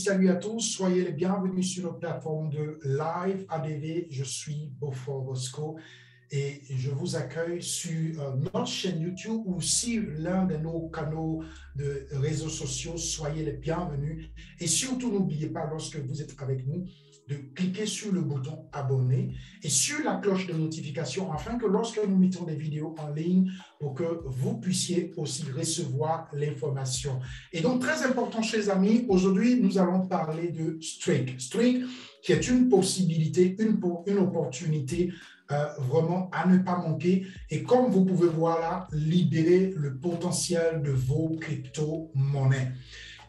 salut à tous, soyez les bienvenus sur notre plateforme de Live ADV. Je suis Beaufort Bosco et je vous accueille sur notre chaîne YouTube ou sur l'un de nos canaux de réseaux sociaux. Soyez les bienvenus et surtout n'oubliez pas, lorsque vous êtes avec nous, de cliquer sur le bouton abonner et sur la cloche de notification afin que lorsque nous mettons des vidéos en ligne, pour que vous puissiez aussi recevoir l'information. Et donc, très important, chers amis, aujourd'hui, nous allons parler de Streak. Streak, qui est une possibilité, une opportunité vraiment à ne pas manquer. Et comme vous pouvez voir là, libérer le potentiel de vos crypto-monnaies.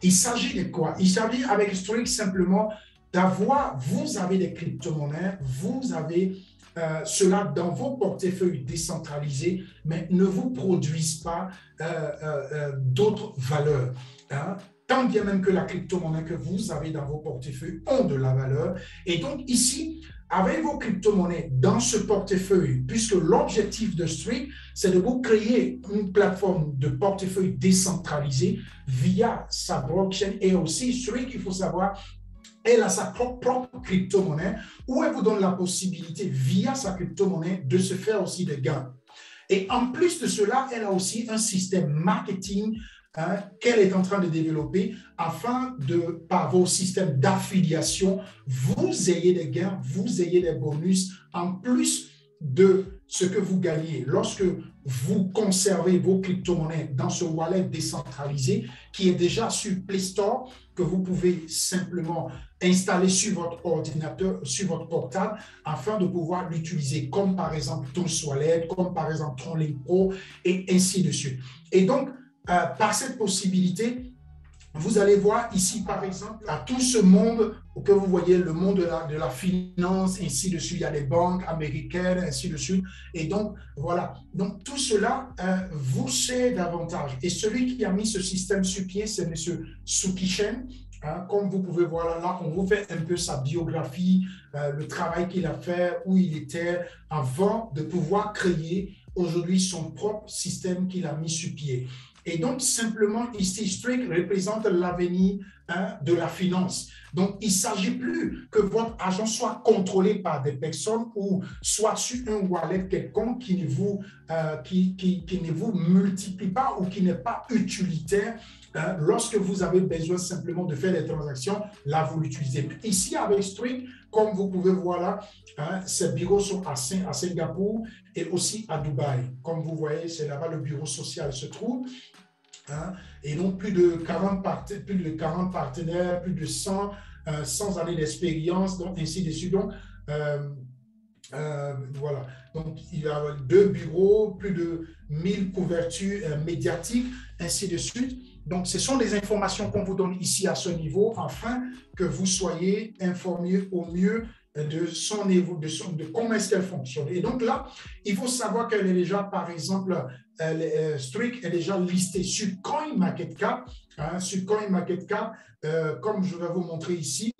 Il s'agit de quoi? Il s'agit avec Streak simplement d'avoir, vous avez des crypto-monnaies, vous avez cela dans vos portefeuilles décentralisés, mais ne vous produisent pas d'autres valeurs. Hein? Tant bien même que la crypto-monnaie que vous avez dans vos portefeuilles ont de la valeur. Et donc ici, avec vos crypto-monnaies dans ce portefeuille, puisque l'objectif de Streak, c'est de vous créer une plateforme de portefeuille décentralisée via sa blockchain. Et aussi, Streak, il faut savoir, elle a sa propre crypto-monnaie où elle vous donne la possibilité, via sa crypto-monnaie, de se faire aussi des gains. Et en plus de cela, elle a aussi un système marketing qu'elle est en train de développer afin de, par vos systèmes d'affiliation, vous ayez des gains, vous ayez des bonus en plus de ce que vous gagnez lorsque vous conservez vos crypto-monnaies dans ce wallet décentralisé qui est déjà sur Play Store, que vous pouvez simplement installer sur votre ordinateur, sur votre portable, afin de pouvoir l'utiliser, comme par exemple Tools Wallet, comme par exemple Tronlink Pro, et ainsi de suite. Et donc, par cette possibilité, vous allez voir ici, par exemple, à tout ce monde que vous voyez, le monde de la finance, ainsi de suite, il y a des banques américaines, ainsi de suite. Et donc, voilà. Donc, tout cela vous sert davantage. Et celui qui a mis ce système sur pied, c'est M. Suki Chen. Comme vous pouvez voir là, on vous fait un peu sa biographie, le travail qu'il a fait, où il était, avant de pouvoir créer aujourd'hui son propre système qu'il a mis sur pied. Et donc, simplement, ici, Streak représente l'avenir de la finance. Donc, il ne s'agit plus que votre argent soit contrôlé par des personnes ou soit sur un wallet quelconque qui ne vous multiplie pas ou qui n'est pas utilitaire. Lorsque vous avez besoin simplement de faire des transactions, là, vous l'utilisez. Ici, avec Streak, comme vous pouvez voir là, ces bureaux sont à Singapour et aussi à Dubaï. Comme vous voyez, c'est là-bas le bureau social se trouve. Et donc, plus de 40 partenaires, plus de 100 années d'expérience, donc ainsi de suite. Donc, voilà. Donc, il y a 2 bureaux, plus de 1000 couvertures médiatiques, ainsi de suite. Donc, ce sont des informations qu'on vous donne ici à ce niveau afin que vous soyez informés au mieux de son niveau, de comment est-ce qu'elle fonctionne. Et donc là, il faut savoir qu'elle est déjà, par exemple, Streak est déjà listée sur CoinMarketCap. Sur CoinMarketCap, comme je vais vous montrer ici,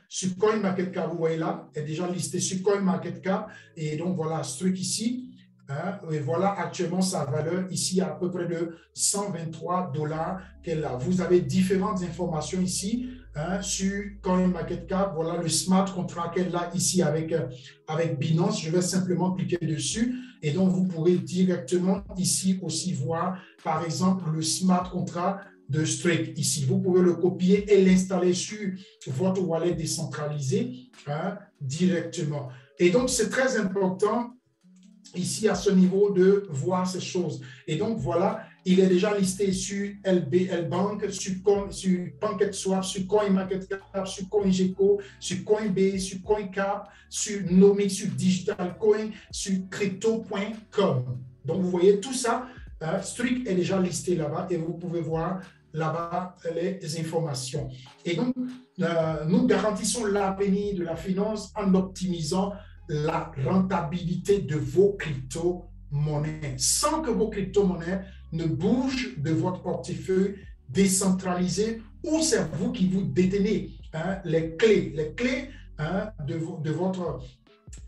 sur CoinMarketCap, vous voyez là, elle est déjà listée sur CoinMarketCap. Et donc voilà, Streak ici. Et voilà actuellement sa valeur ici à peu près de 123 $ qu'elle a. Vous avez différentes informations ici sur CoinMarketCap. Voilà le smart contract qu'elle a ici avec Binance. Je vais simplement cliquer dessus et donc vous pourrez directement ici aussi voir par exemple le smart contract de Streak ici. Vous pouvez le copier et l'installer sur votre wallet décentralisé directement. Et donc c'est très important ici à ce niveau de voir ces choses. Et donc voilà, il est déjà listé sur LBL Bank, sur PancakeSwap, sur CoinMarketCap, sur CoinGecko, sur Coinbase, sur CoinCap, sur Nomic, sur DigitalCoin, sur Crypto.com. Donc vous voyez tout ça, Streak est déjà listé là-bas et vous pouvez voir là-bas les informations. Et donc nous garantissons l'avenir de la finance en optimisant la rentabilité de vos crypto-monnaies sans que vos crypto-monnaies ne bougent de votre portefeuille décentralisé où c'est vous qui vous détenez les clés de votre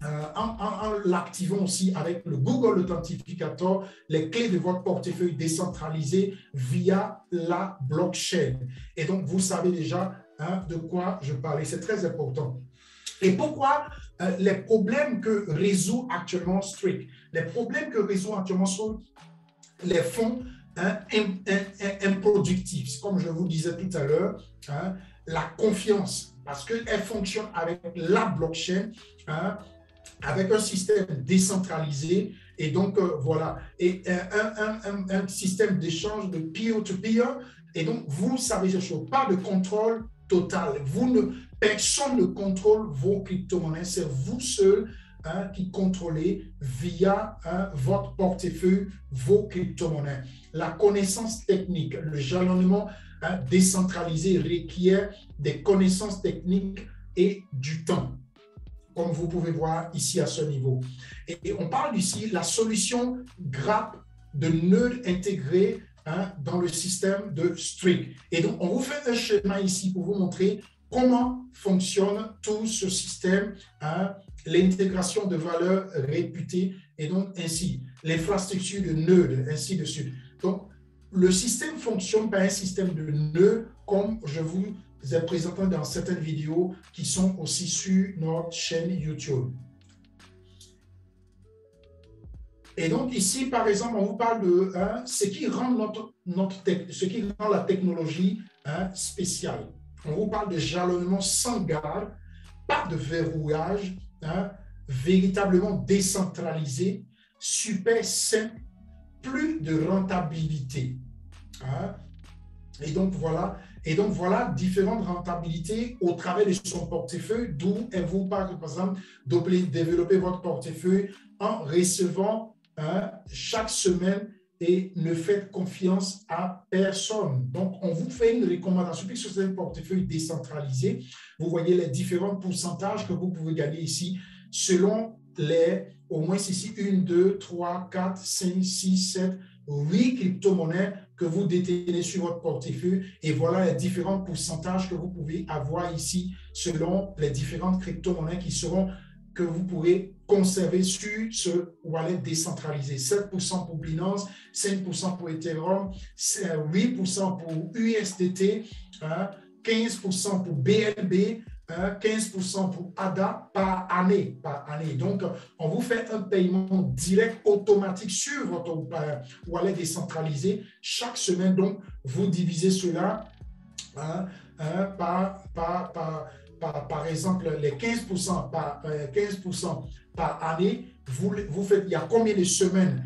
en l'activant aussi avec le Google Authenticator, les clés de votre portefeuille décentralisé via la blockchain. Et donc, vous savez déjà de quoi je parlais. C'est très important. Et pourquoi les problèmes que résout actuellement Streak? Les problèmes que résout actuellement sont les fonds improductifs. Comme je vous disais tout à l'heure, la confiance, parce qu'elle fonctionne avec la blockchain, avec un système décentralisé et donc voilà, et un système d'échange de peer-to-peer. Et donc, vous savez ces choses, pas de contrôle total. Personne ne contrôle vos crypto-monnaies, c'est vous seul qui contrôlez via votre portefeuille vos crypto-monnaies. La connaissance technique, le jalonnement décentralisé requiert des connaissances techniques et du temps, comme vous pouvez voir ici à ce niveau. Et on parle ici la solution grappe de nœuds intégrés dans le système de Streak. Et donc, on vous fait un schéma ici pour vous montrer comment fonctionne tout ce système, l'intégration de valeurs réputées et donc ainsi, l'infrastructure de nœuds, ainsi de suite. Donc, le système fonctionne par un système de nœuds comme je vous ai présenté dans certaines vidéos qui sont aussi sur notre chaîne YouTube. Et donc ici, par exemple, on vous parle de ce qui rend la technologie spéciale. On vous parle de jalonnement sans garde, pas de verrouillage, véritablement décentralisé, super simple, plus de rentabilité. Et donc voilà différentes rentabilités au travers de son portefeuille, d'où elle vous parle, par exemple, de développer votre portefeuille en recevant chaque semaine et ne faites confiance à personne. Donc, on vous fait une recommandation, puisque c'est un portefeuille décentralisé. Vous voyez les différents pourcentages que vous pouvez gagner ici selon au moins ici, 1, 2, 3, 4, 5, 6, 7, 8 crypto-monnaies que vous détenez sur votre portefeuille. Et voilà les différents pourcentages que vous pouvez avoir ici selon les différentes crypto-monnaies que vous pourrez conserver sur ce wallet décentralisé. 7% pour Binance, 5% pour Ethereum, 8% pour USDT, 15% pour BNB, 15% pour ADA par année. Donc, on vous fait un paiement direct automatique sur votre wallet décentralisé chaque semaine. Donc, vous divisez cela par exemple, les 15% par année, vous faites, il y a combien de semaines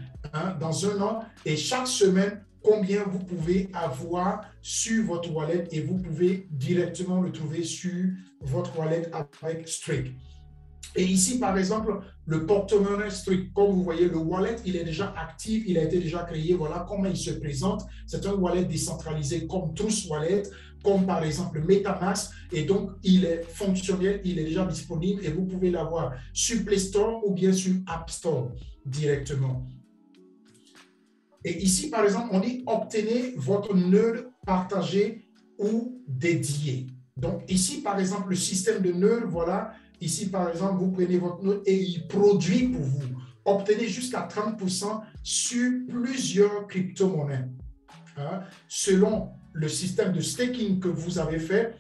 dans un an, et chaque semaine, combien vous pouvez avoir sur votre wallet, et vous pouvez directement le trouver sur votre wallet avec Streak. Et ici, par exemple, le porte-monnaie Streak, comme vous voyez, le wallet, il est déjà actif, il a été déjà créé. Voilà comment il se présente. C'est un wallet décentralisé comme Trust Wallet, comme par exemple MetaMask. Et donc, il est fonctionnel, il est déjà disponible et vous pouvez l'avoir sur Play Store ou bien sur App Store directement. Et ici, par exemple, on dit « Obtenez votre nœud partagé ou dédié ». Donc, ici, par exemple, le système de nœud, voilà. Ici, par exemple, vous prenez votre nœud et il produit pour vous. Obtenez jusqu'à 30% sur plusieurs crypto-monnaies. Selon le système de staking que vous avez fait,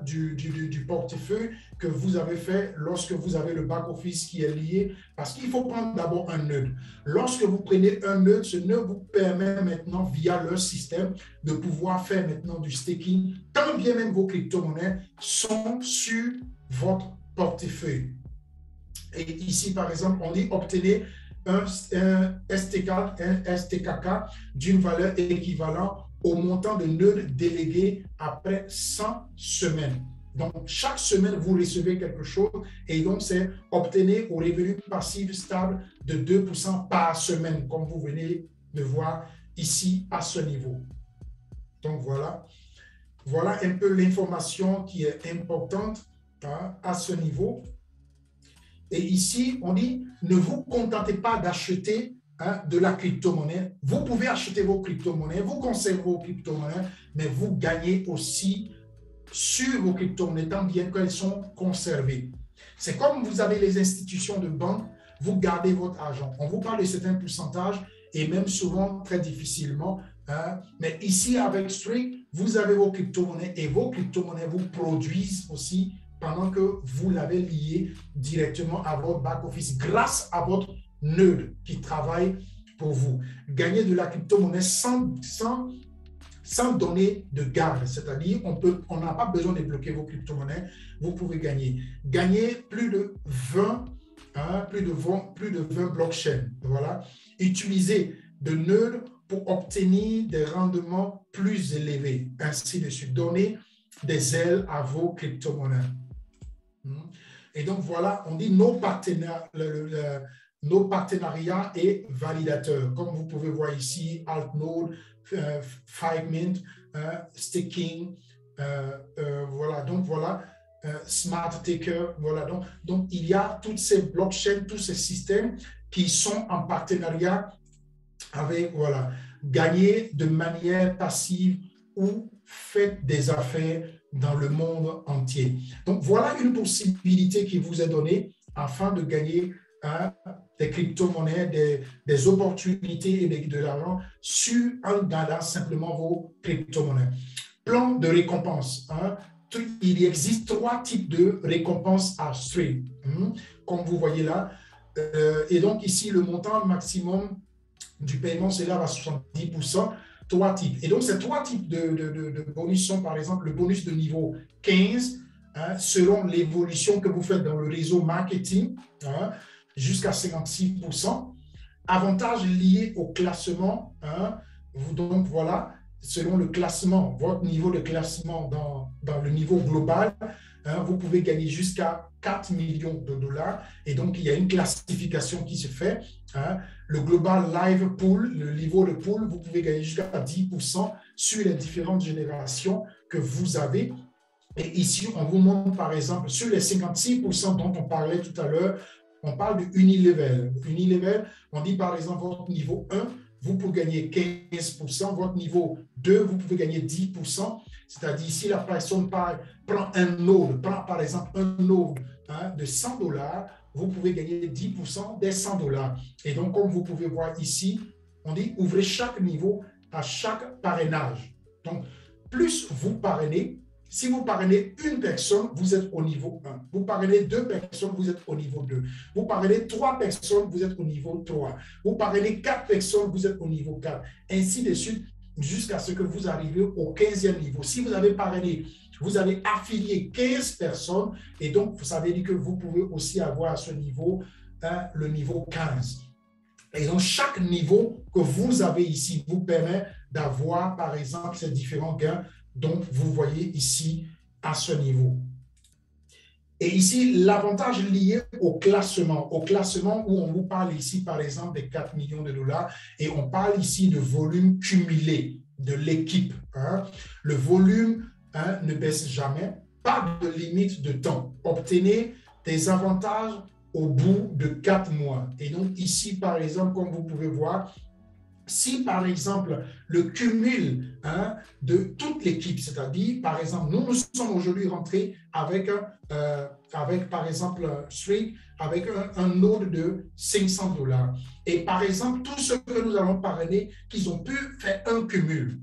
du portefeuille que vous avez fait lorsque vous avez le back-office qui est lié, parce qu'il faut prendre d'abord un nœud. Lorsque vous prenez un nœud, ce nœud vous permet maintenant, via leur système, de pouvoir faire maintenant du staking, tant bien même vos crypto-monnaies sont sur votre portefeuille. Et ici, par exemple, on dit obtenez un STKK d'une valeur équivalente au montant de nœuds délégués après 100 semaines. Donc, chaque semaine, vous recevez quelque chose et donc, c'est obtenir au revenu passif stable de 2% par semaine, comme vous venez de voir ici à ce niveau. Donc, voilà. Voilà un peu l'information qui est importante à ce niveau. Et ici, on dit, ne vous contentez pas d'acheter de la crypto-monnaie. Vous pouvez acheter vos crypto-monnaies, vous conservez vos crypto-monnaies, mais vous gagnez aussi sur vos crypto-monnaies, tant bien qu'elles sont conservées. C'est comme vous avez les institutions de banque, vous gardez votre argent. On vous parle de certains pourcentages et même souvent très difficilement. Hein, mais ici, avec Streak, vous avez vos crypto-monnaies et vos crypto-monnaies vous produisent aussi pendant que vous l'avez lié directement à votre back-office grâce à votre nœud qui travaille pour vous. Gagner de la crypto-monnaie sans donner de garde, c'est-à-dire on n'a pas besoin de bloquer vos crypto-monnaies, vous pouvez gagner. Gagner plus de 20, plus de 20 blockchains, voilà. Utiliser de nœuds pour obtenir des rendements plus élevés, ainsi de suite. Donner des ailes à vos crypto-monnaies. Et donc voilà, on dit nos partenariats et validateurs. Comme vous pouvez voir ici, Altnode, Figment, Staking, voilà, donc voilà, Smart Taker, voilà, donc il y a toutes ces blockchains, tous ces systèmes qui sont en partenariat avec, voilà, gagner de manière passive ou faites des affaires dans le monde entier. Donc voilà une possibilité qui vous est donnée afin de gagner des crypto-monnaies, des opportunités et de l'argent en gardant simplement vos crypto-monnaies. Plan de récompense. Il existe 3 types de récompenses à Streak, comme vous voyez là. Et donc ici, le montant maximum du paiement s'élève à 70%. 3 types. Et donc, ces 3 types de bonus sont, par exemple, le bonus de niveau 15, selon l'évolution que vous faites dans le réseau marketing, jusqu'à 56%. Avantages liés au classement, donc voilà, selon le classement, votre niveau de classement dans le niveau global, vous pouvez gagner jusqu'à 4 millions de dollars. Et donc, il y a une classification qui se fait. Le Global Live Pool, le niveau de pool, vous pouvez gagner jusqu'à 10% sur les différentes générations que vous avez. Et ici, on vous montre, par exemple, sur les 56% dont on parlait tout à l'heure, on parle de Unilevel. Unilevel, on dit par exemple, votre niveau 1, vous pouvez gagner 15%. Votre niveau 2, vous pouvez gagner 10%. C'est-à-dire, si la personne prend un node, par exemple un node de 100 $, vous pouvez gagner 10% des 100 $. Et donc, comme vous pouvez voir ici, on dit ouvrez chaque niveau à chaque parrainage. Donc, plus vous parrainez, si vous parrainez une personne, vous êtes au niveau 1. Vous parrainez 2 personnes, vous êtes au niveau 2. Vous parrainez 3 personnes, vous êtes au niveau 3. Vous parrainez 4 personnes, vous êtes au niveau 4. Ainsi de suite, jusqu'à ce que vous arriviez au 15e niveau. Si vous avez parrainé, vous avez affilié 15 personnes, et donc, ça veut dire que vous pouvez aussi avoir à ce niveau, le niveau 15. Et donc, chaque niveau que vous avez ici vous permet d'avoir, par exemple, ces différents gains dont vous voyez ici à ce niveau. Et ici, l'avantage lié au classement où on vous parle ici, par exemple, des 4 millions de dollars, et on parle ici de volume cumulé de l'équipe. Le volume ne baisse jamais, pas de limite de temps. Obtenez des avantages au bout de 4 mois. Et donc ici, par exemple, comme vous pouvez voir, si par exemple le cumul de toute l'équipe, c'est-à-dire par exemple, nous sommes aujourd'hui rentrés avec par exemple Streak, avec un node de 500 $. Et par exemple, tout ce que nous allons parrainer, qu'ils ont pu faire un cumul.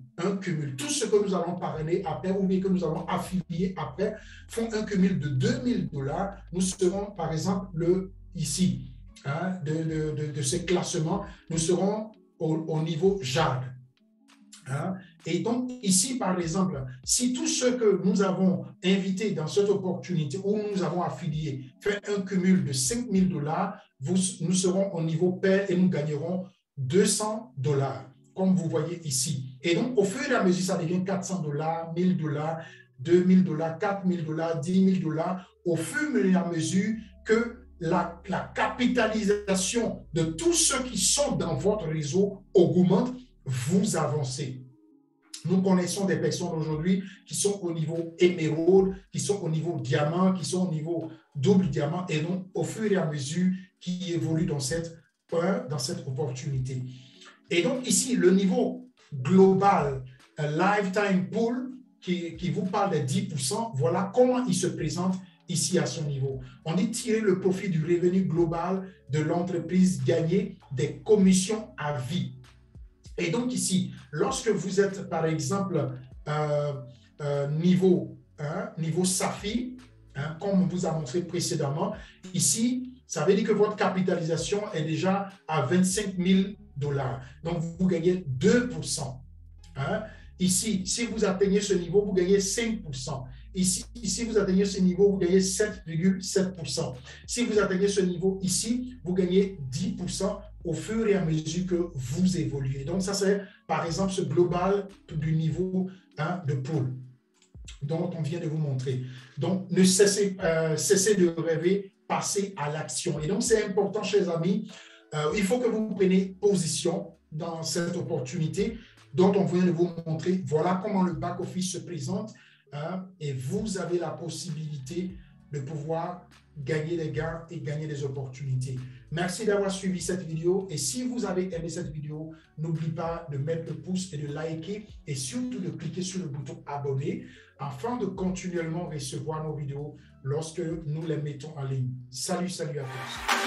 Tout ce que nous allons parrainer après ou bien que nous allons affilier après font un cumul de 2000 $. Nous serons par exemple ici de ce classement, nous serons au niveau JAD. Et donc, ici, par exemple, si tous ceux que nous avons invités dans cette opportunité où nous avons affilié fait un cumul de 5 000 $, nous serons au niveau pair et nous gagnerons 200 $, comme vous voyez ici. Et donc, au fur et à mesure, ça devient 400 $, 1000 $, 2000 $, 4000 $, 10 000 $, au fur et à mesure que la capitalisation de tous ceux qui sont dans votre réseau augmente, vous avancez. Nous connaissons des personnes aujourd'hui qui sont au niveau émeraude, qui sont au niveau diamant, qui sont au niveau double diamant, et donc au fur et à mesure qui évoluent dans cette opportunité. Et donc ici, le niveau global, lifetime pool, qui vous parle des 10%, voilà comment il se présente ici à son niveau. On dit tirer le profit du revenu global de l'entreprise, gagner des commissions à vie. Et donc ici, lorsque vous êtes par exemple niveau Saphir, comme on vous a montré précédemment, ici, ça veut dire que votre capitalisation est déjà à 25 000 $. Donc, vous gagnez 2%. Ici, si vous atteignez ce niveau, vous gagnez 5%. Ici, vous atteignez ce niveau, vous gagnez 7,7%. Si vous atteignez ce niveau ici, vous gagnez 10% au fur et à mesure que vous évoluez. Donc, ça, c'est par exemple ce global du niveau de pool dont on vient de vous montrer. Donc, ne cessez de rêver, passez à l'action. Et donc, c'est important, chers amis, il faut que vous preniez position dans cette opportunité dont on vient de vous montrer. Voilà comment le back-office se présente et vous avez la possibilité de pouvoir gagner des gains et gagner des opportunités. Merci d'avoir suivi cette vidéo et si vous avez aimé cette vidéo, n'oubliez pas de mettre le pouce et de liker et surtout de cliquer sur le bouton abonner afin de continuellement recevoir nos vidéos lorsque nous les mettons en ligne. Salut à tous.